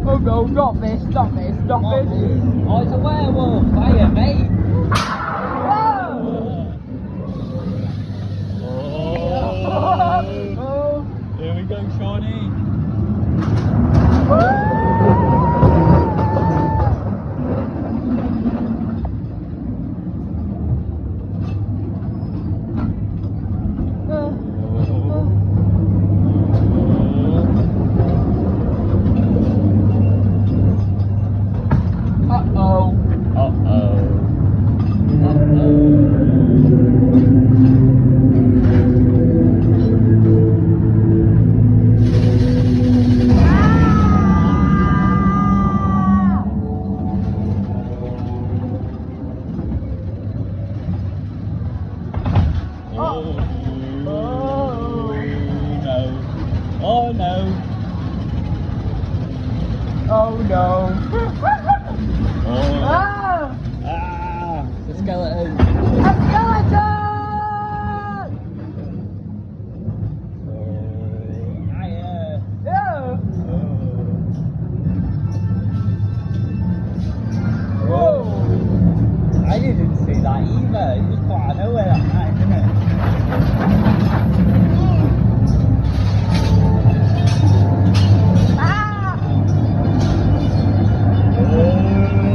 Oh no, not this, not this, not this. Oh, it's a werewolf. Hiya, mate. Oh. Here we go, Shawnee. Oh no. Oh no. Oh. Ah! Ah, it's a skeleton. A skeleton! Hiya. Yeah. Whoa. I didn't see that either. It was quite out of nowhere that time, didn't it? Ah!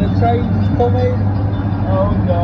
The train's coming. Oh no.